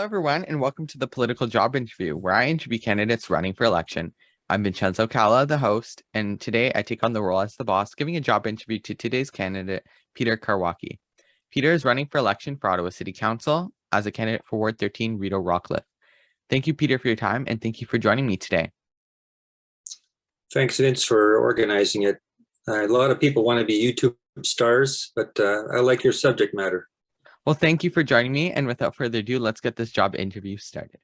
Hello, everyone, and welcome to the Political Job Interview, where I interview candidates running for election. I'm Vincenzo Calla, the host, and today I take on the role as the boss, giving a job interview to today's candidate, Peter Karwacki. Peter is running for election for Ottawa City Council as a candidate for Ward 13, Rideau-Rockcliffe. Thank you, Peter, for your time, and thank you for joining me today. Thanks, Vince, for organizing it. A lot of people want to be YouTube stars, but I like your subject matter. Well, thank you for joining me, and without further ado, let's get this job interview started.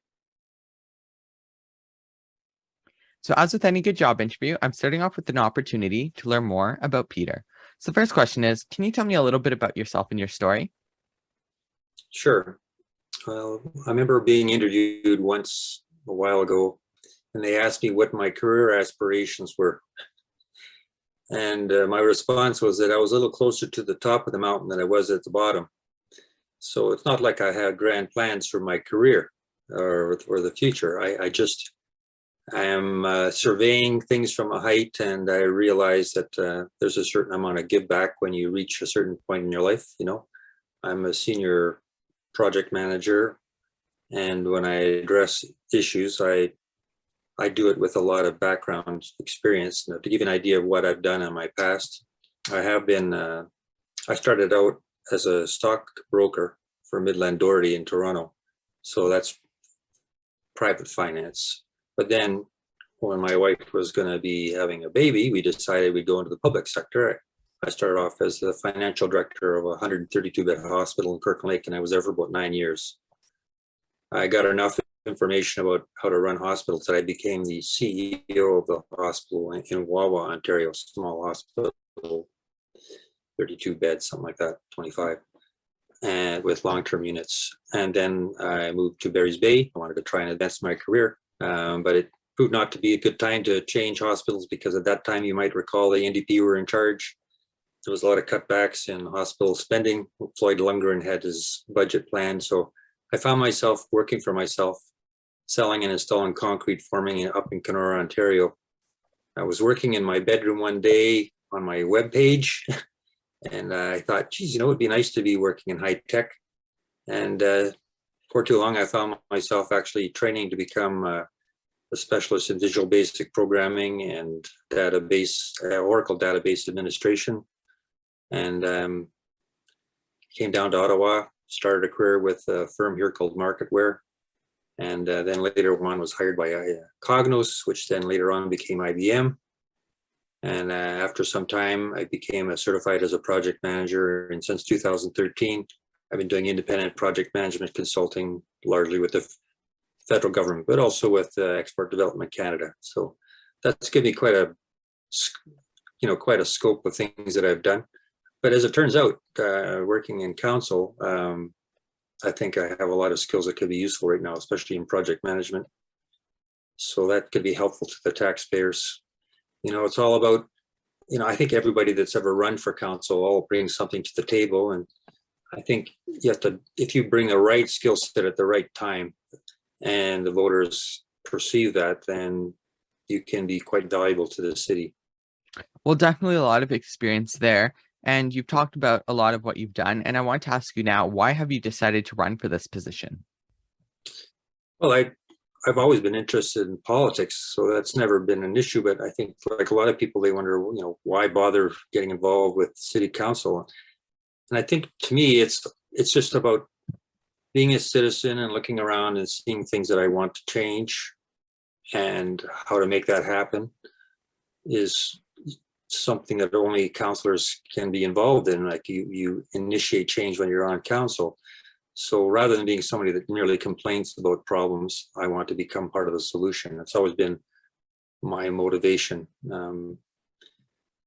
So as with any good job interview, I'm starting off with an opportunity to learn more about Peter. So the first question is, can you tell me a little bit about yourself and your story? Sure. Well, I remember being interviewed once a while ago, and they asked me what my career aspirations were. And my response was that I was a little closer to the top of the mountain than I was at the bottom. So it's not like I had grand plans for my career or the future. I am surveying things from a height, and I realize that there's a certain amount of give back when you reach a certain point in your life. You know, I'm a senior project manager, and when I address issues, I do it with a lot of background experience. Now, to give you an idea of what I've done in my past, I started out as a stock broker for Midland Doherty in Toronto. So that's private finance. But then when my wife was going to be having a baby, we decided we'd go into the public sector. I started off as the financial director of a 132-bed hospital in Kirkland Lake, and I was there for about 9 years. I got enough information about how to run hospitals that I became the CEO of the hospital in Wawa, Ontario, small hospital, 32 beds, something like that, 25, and with long-term units. And then I moved to Barry's Bay. I wanted to try and advance my career, but it proved not to be a good time to change hospitals because at that time, you might recall, the NDP were in charge. There was a lot of cutbacks in hospital spending. Floyd Lundgren had his budget plan. So I found myself working for myself, selling and installing concrete forming up in Kenora, Ontario. I was working in my bedroom one day on my webpage, and I thought, geez, you know, it'd be nice to be working in high tech. And for too long, I found myself actually training to become a specialist in Visual Basic Programming and database, Oracle database administration. And came down to Ottawa, started a career with a firm here called Marketware. And then later on was hired by Cognos, which then later on became IBM. And after some time, I became certified as a project manager. And since 2013, I've been doing independent project management consulting, largely with the federal government, but also with Export Development Canada. So that's given me quite a scope of things that I've done. But as it turns out, working in council, I think I have a lot of skills that could be useful right now, especially in project management. So that could be helpful to the taxpayers. You know, it's all about, you know, I think everybody that's ever run for council all brings something to the table. And I think you have to, if you bring the right skill set at the right time and the voters perceive that, then you can be quite valuable to the city. Well, definitely a lot of experience there. And you've talked about a lot of what you've done. And I want to ask you now, why have you decided to run for this position? Well, I've always been interested in politics, so that's never been an issue. But I think, like a lot of people, they wonder, you know, why bother getting involved with city council? And I think, to me, it's just about being a citizen and looking around and seeing things that I want to change, and how to make that happen is something that only councillors can be involved in. Like you initiate change when you're on council. So rather than being somebody that merely complains about problems, I want to become part of the solution. That's always been my motivation.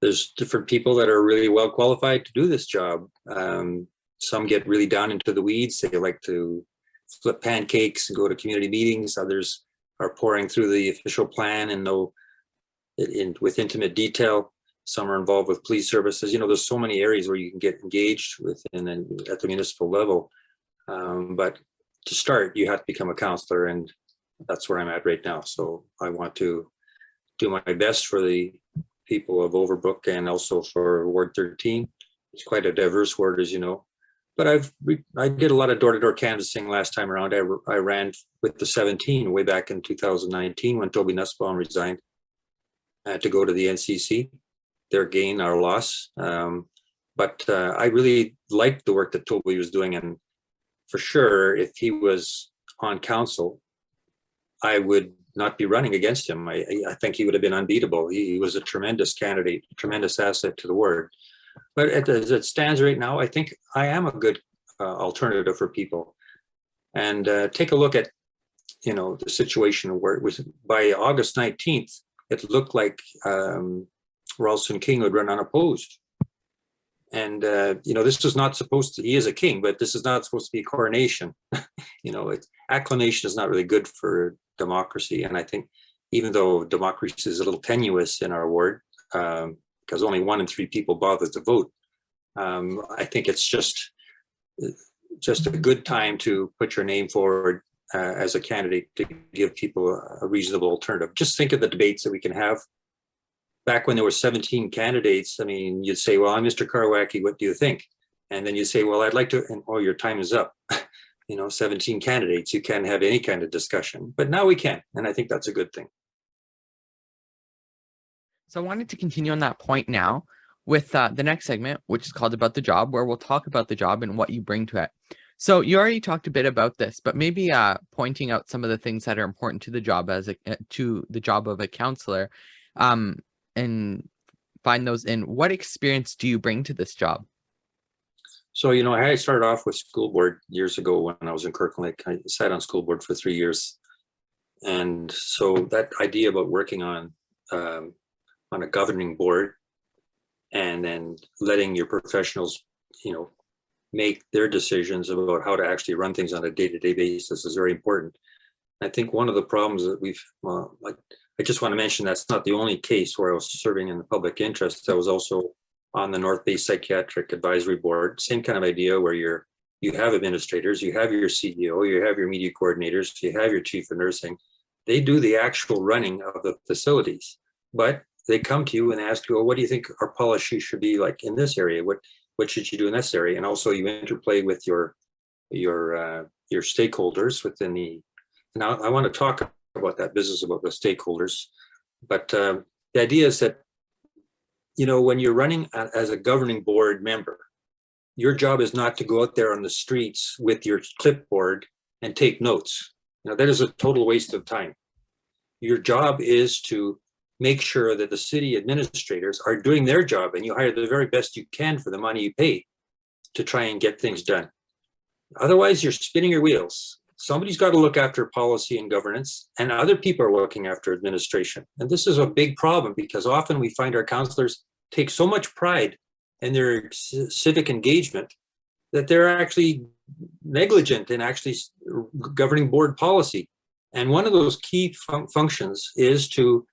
There's different people that are really well qualified to do this job. Some get really down into the weeds. They like to flip pancakes and go to community meetings. Others are pouring through the official plan and know it with intimate detail. Some are involved with police services. You know, there's so many areas where you can get engaged within and at the municipal level. But to start, you have to become a councillor, and that's where I'm at right now. So I want to do my best for the people of Overbrook and also for Ward 13. It's quite a diverse ward, as you know. but I did a lot of door-to-door canvassing last time around. I ran with the 17 way back in 2019 when Toby Nussbaum resigned to go to the NCC. Their gain, our loss. But I really liked the work that Toby was doing, and for sure, if he was on council, I would not be running against him. I think he would have been unbeatable. He was a tremendous candidate, a tremendous asset to the ward. But as it stands right now, I think I am a good alternative for people. And take a look at, the situation where it was by August 19th, it looked like Ralston King would run unopposed. And, this is not supposed to, he is a king, but this is not supposed to be a coronation. Acclamation is not really good for democracy. And I think even though democracy is a little tenuous in our ward, because only 1 in 3 people bother to vote, I think it's just a good time to put your name forward as a candidate to give people a reasonable alternative. Just think of the debates that we can have. Back when there were 17 candidates, I mean, you'd say, well, I'm Mr. Karwacki, what do you think? And then you say, well, I'd like to, and oh, your time is up. 17 candidates, you can't have any kind of discussion. But now we can, and I think that's a good thing. So I wanted to continue on that point now with the next segment, which is called About the Job, where we'll talk about the job and what you bring to it. So you already talked a bit about this, but maybe pointing out some of the things that are important to the job to the job of a counselor, and find those in. What experience do you bring to this job? So, I started off with school board years ago when I was in Kirkland Lake. I sat on school board for 3 years. And so that idea about working on a governing board and then letting your professionals, make their decisions about how to actually run things on a day-to-day basis is very important. I think one of the problems that I just want to mention that's not the only case where I was serving in the public interest. I was also on the North Bay Psychiatric Advisory Board. Same kind of idea where you have administrators, you have your CEO, you have your media coordinators, you have your chief of nursing. They do the actual running of the facilities, but they come to you and ask you, well, what do you think our policy should be like in this area? What should you do in this area? And also you interplay with your stakeholders within the. Now I want to talk about that business about the stakeholders, but the idea is that when you're running as a governing board member, your job is not to go out there on the streets with your clipboard and take notes. That is a total waste of time. Your job is to make sure that the city administrators are doing their job and you hire the very best you can for the money you pay to try and get things done. Otherwise, you're spinning your wheels. Somebody's got to look after policy and governance, and other people are looking after administration. And this is a big problem because often we find our counselors take so much pride in their civic engagement that they're actually negligent in actually governing board policy. And one of those key functions is to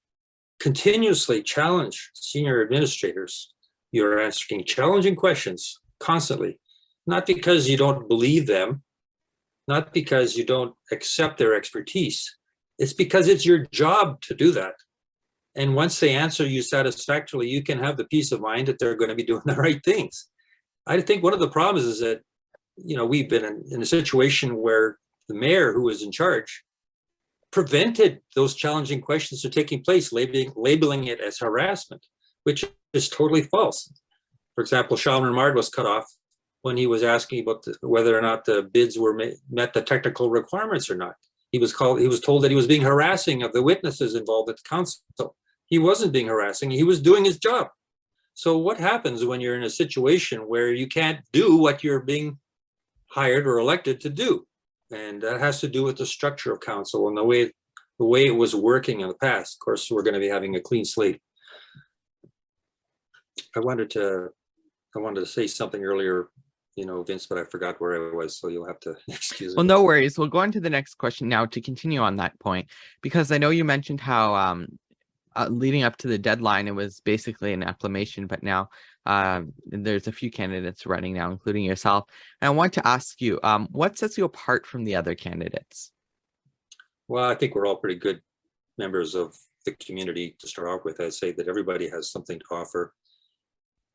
continuously challenge senior administrators. You're asking challenging questions constantly, not because you don't believe them, not because you don't accept their expertise. It's because it's your job to do that. And once they answer you satisfactorily, you can have the peace of mind that they're going to be doing the right things. I think one of the problems is that, we've been in a situation where the mayor who was in charge prevented those challenging questions from taking place, labeling it as harassment, which is totally false. For example, Shalman Mard was cut off when he was asking about whether or not the bids were met the technical requirements or not. He was told that he was being harassing of the witnesses involved at the council. He wasn't being harassing, he was doing his job. So what happens when you're in a situation where you can't do what you're being hired or elected to do? And that has to do with the structure of council and the way it was working in the past. Of course, we're going to be having a clean slate. I wanted to say something earlier, Vince, but I forgot where I was, so you'll have to excuse me. Well, no worries. We'll go on to the next question now to continue on that point, because I know you mentioned how leading up to the deadline, it was basically an acclamation, but now there's a few candidates running now, including yourself. And I want to ask you, what sets you apart from the other candidates? Well, I think we're all pretty good members of the community to start off with. I'd say that everybody has something to offer.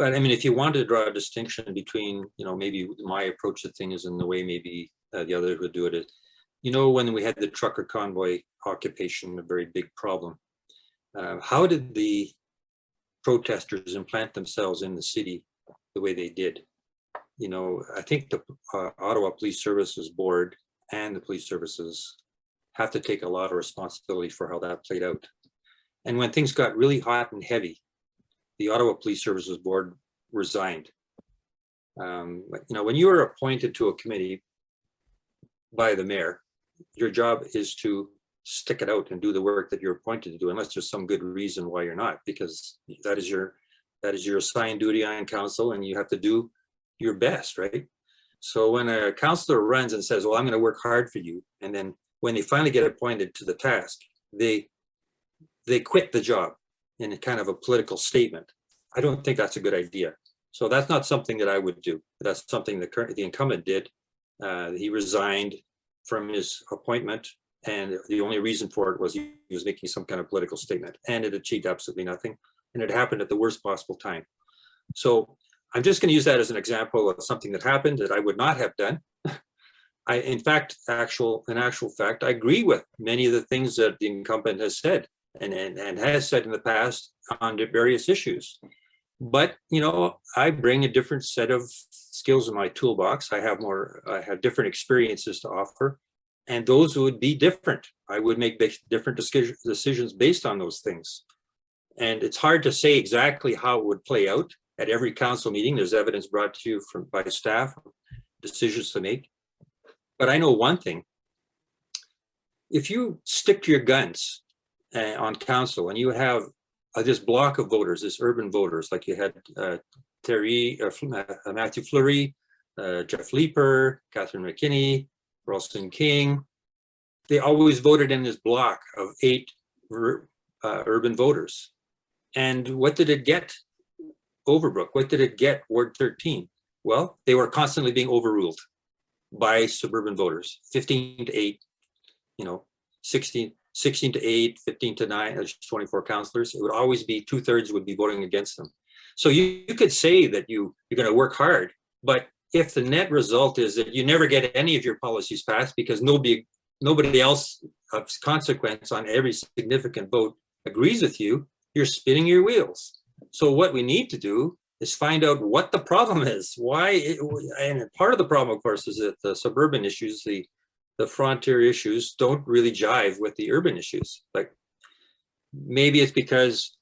But I mean, if you wanted to draw a distinction between, maybe my approach to things and the way maybe the others would do it is, when we had the trucker convoy occupation, a very big problem, how did the protesters implant themselves in the city the way they did? I think the Ottawa Police Services Board and the police services have to take a lot of responsibility for how that played out. And when things got really hot and heavy, the Ottawa Police Services Board resigned. When you are appointed to a committee by the mayor, your job is to stick it out and do the work that you're appointed to do, unless there's some good reason why you're not, because that is your assigned duty on council, and you have to do your best, right? So when a councillor runs and says, well, I'm going to work hard for you, and then when they finally get appointed to the task, they quit the job in a kind of a political statement. I don't think that's a good idea. So that's not something that I would do. That's something the incumbent did. He resigned from his appointment, and the only reason for it was he was making some kind of political statement, and it achieved absolutely nothing. And it happened at the worst possible time. So I'm just going to use that as an example of something that happened that I would not have done. In actual fact, I agree with many of the things that the incumbent has said and has said in the past on various issues. But, I bring a different set of skills in my toolbox. I have different experiences to offer, and those would be different. I would make different decisions based on those things. And it's hard to say exactly how it would play out at every council meeting. There's evidence brought to you by staff, decisions to make. But I know one thing: if you stick to your guns on council, and you have this block of voters, this urban voters, like you had Matthew Fleury, Jeff Leeper, Catherine McKinney, Ralston King, they always voted in this block of 8 urban voters. And what did it get, Overbrook? What did it get, Ward 13? Well, they were constantly being overruled by suburban voters, 15 to 8, 16 to 8, 15 to 9, there's 24 councillors. It would always be 2/3 would be voting against them. So you could say that you're going to work hard, but if the net result is that you never get any of your policies passed because nobody else of consequence on every significant vote agrees with you, you're spinning your wheels. So what we need to do is find out what the problem is. And part of the problem, of course, is that the suburban issues, the frontier issues, don't really jive with the urban issues. Like, maybe it's because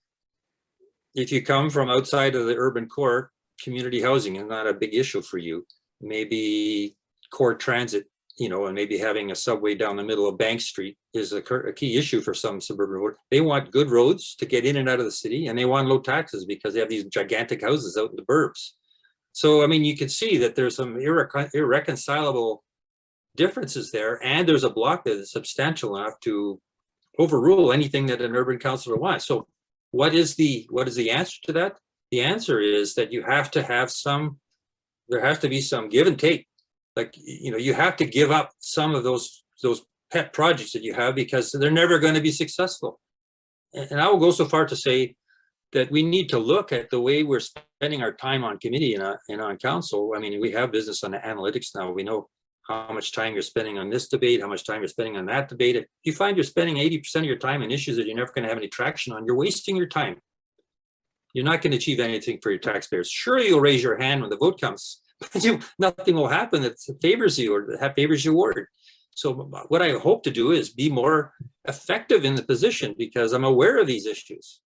if you come from outside of the urban core, community housing is not a big issue for you. Maybe core transit, and maybe having a subway down the middle of Bank Street is a key issue for some suburban voters. They want good roads to get in and out of the city, and they want low taxes because they have these gigantic houses out in the burbs. So, I mean, you can see that there's some irreconcilable differences there, and there's a block that is substantial enough to overrule anything that an urban councillor wants. So what is the answer to that? The answer is that there has to be some give and take. Like, you have to give up some of those pet projects that you have because they're never going to be successful. And I will go so far to say that we need to look at the way we're spending our time on committee and on council. I mean, we have business on the analytics now. We know how much time you're spending on this debate, how much time you're spending on that debate. If you find you're spending 80% of your time on issues that you're never going to have any traction on, you're wasting your time. You're not going to achieve anything for your taxpayers. Sure, you'll raise your hand when the vote comes, but nothing will happen that favors you or favors your ward. So what I hope to do is be more effective in the position because I'm aware of these issues.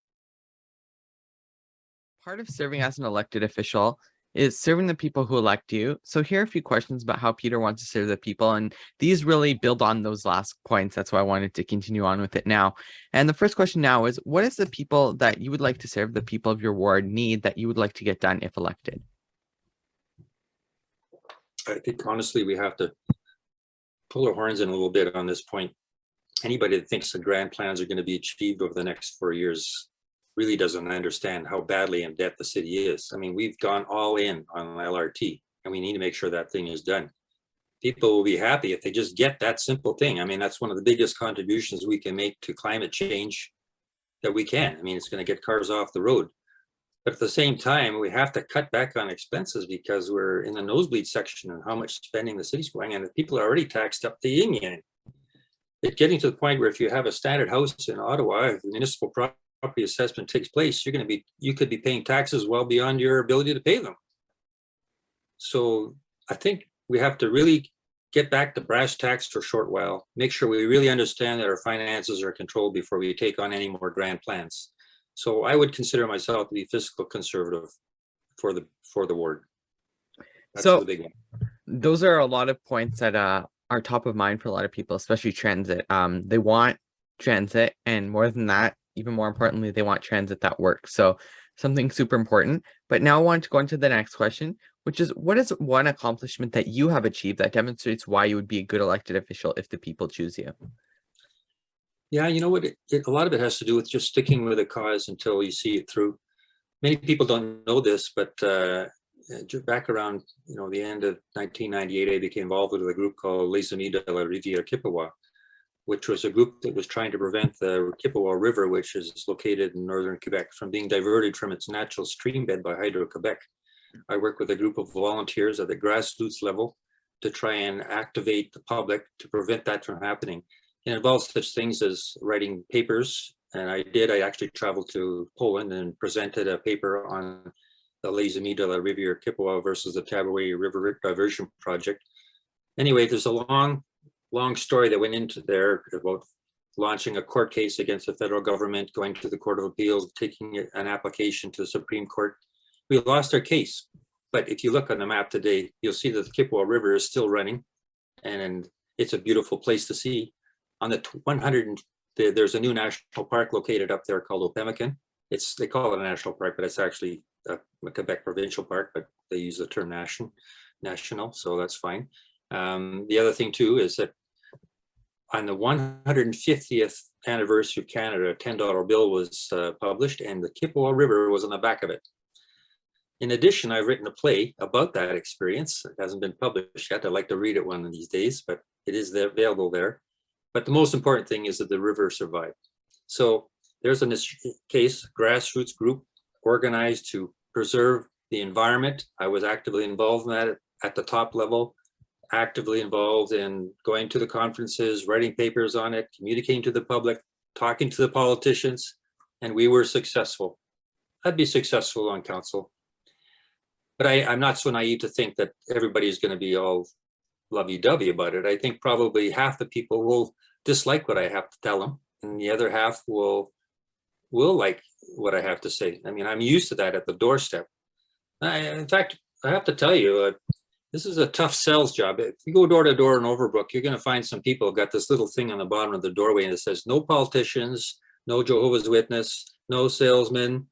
Part of serving as an elected official is serving the people who elect you. So here are a few questions about how Peter wants to serve the people, and these really build on those last points. That's why I wanted to continue on with it now. And the first question now is, what is the people that you would like to serve, the people of your ward need that you would like to get done if elected? I think honestly, we have to pull our horns in a little bit on this point. Anybody that thinks the grand plans are going to be achieved over the next 4 years really doesn't understand how badly in debt the city is. I mean, we've gone all in on LRT, and we need to make sure that thing is done. People will be happy if they just get that simple thing. I mean, that's one of the biggest contributions we can make to climate change that we can. I mean, it's going to get cars off the road. But at the same time, we have to cut back on expenses because we're in the nosebleed section on how much spending the city's going, and people are already taxed up the yin yang. It's getting to the point where if you have a standard house in Ottawa, if the municipal property assessment takes place, you could be paying taxes well beyond your ability to pay them. So I think we have to really get back to brass tacks for a short while, make sure we really understand that our finances are controlled before we take on any more grand plans. So I would consider myself to be fiscal conservative for the ward. That's So the big one. those are a lot of points that are top of mind for a lot of people, especially transit. They want transit, and more than that, even more importantly, they want transit that works. So something super important. But now I want to go into the next question, which is, what is one accomplishment that you have achieved that demonstrates why you would be a good elected official if the people choose you? Yeah, you know what? A lot of it has to do with just sticking with a cause until you see it through. Many people don't know this, but back around the end of 1998, I became involved with a group called Les Amis de la Rivière Kippawa, which was a group that was trying to prevent the Kippawa River, which is located in northern Quebec, from being diverted from its natural stream bed by Hydro-Quebec. I work with a group of volunteers at the grassroots level to try and activate the public to prevent that from happening. It involves such things as writing papers, and I actually traveled to Poland and presented a paper on the Les Amis de la Rivière Kippawa versus the Tabaoué River Diversion Project. Anyway, there's a long story that went into there about launching a court case against the federal government, going to the Court of Appeals, taking an application to the Supreme Court. We lost our case, but if you look on the map today, you'll see that the Kippawa River is still running, and it's a beautiful place to see. On the 100, there's a new national park located up there called Opemican. They call it a national park, but it's actually a Quebec provincial park, but they use the term national, so that's fine. The other thing too is that on the 150th anniversary of Canada, a $10 bill was published, and the Kippawa River was on the back of it. In addition, I've written a play about that experience. It hasn't been published yet. I'd like to read it one of these days, but it is available there. But the most important thing is that the river survived. So there's in this case, grassroots group organized to preserve the environment. I was actively involved in that at the top level, actively involved in going to the conferences, writing papers on it, communicating to the public, talking to the politicians, and we were successful. I'd be successful on council. But I'm not so naive to think that everybody is going to be all lovey-dovey about it. I think probably half the people will dislike what I have to tell them, and the other half will like what I have to say. I mean, I'm used to that at the doorstep. In fact, I have to tell you, this is a tough sales job. If you go door to door in Overbrook, you're going to find some people got this little thing on the bottom of the doorway, and it says, no politicians, no Jehovah's Witness, no salesmen,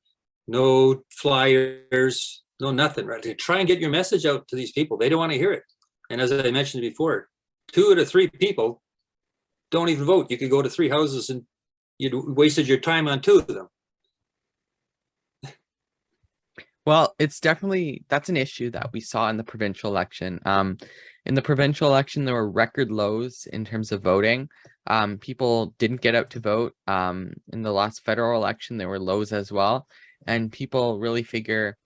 no flyers, no nothing, right? To try and get your message out to these people. They don't want to hear it. And as I mentioned before, 2 out of 3 people don't even vote. You could go to 3 houses and you'd wasted your time on 2 of them. Well, that's an issue that we saw in the provincial election. In the provincial election, there were record lows in terms of voting. People didn't get out to vote. In the last federal election, there were lows as well. And people really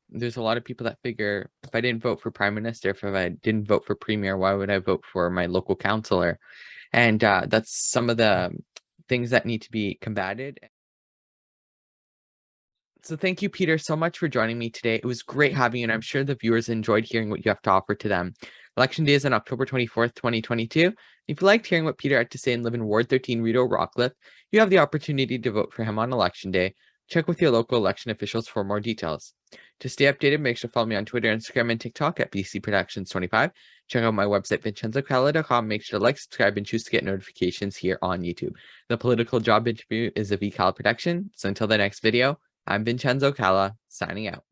there's a lot of people that figure, if I didn't vote for prime minister, if I didn't vote for premier, why would I vote for my local councillor? And that's some of the things that need to be combated. So thank you, Peter, so much for joining me today. It was great having you, and I'm sure the viewers enjoyed hearing what you have to offer to them. Election day is on October 24th, 2022. If you liked hearing what Peter had to say and live in Ward 13, Rideau-Rockcliffe, you have the opportunity to vote for him on election day. Check with your local election officials for more details. To stay updated, make sure to follow me on Twitter, Instagram, and TikTok at BC Productions 25. Check out my website, VincenzoCalla.com. Make sure to like, subscribe, and choose to get notifications here on YouTube. The political job interview is a VCalla production. So until the next video, I'm Vincenzo Calla, signing out.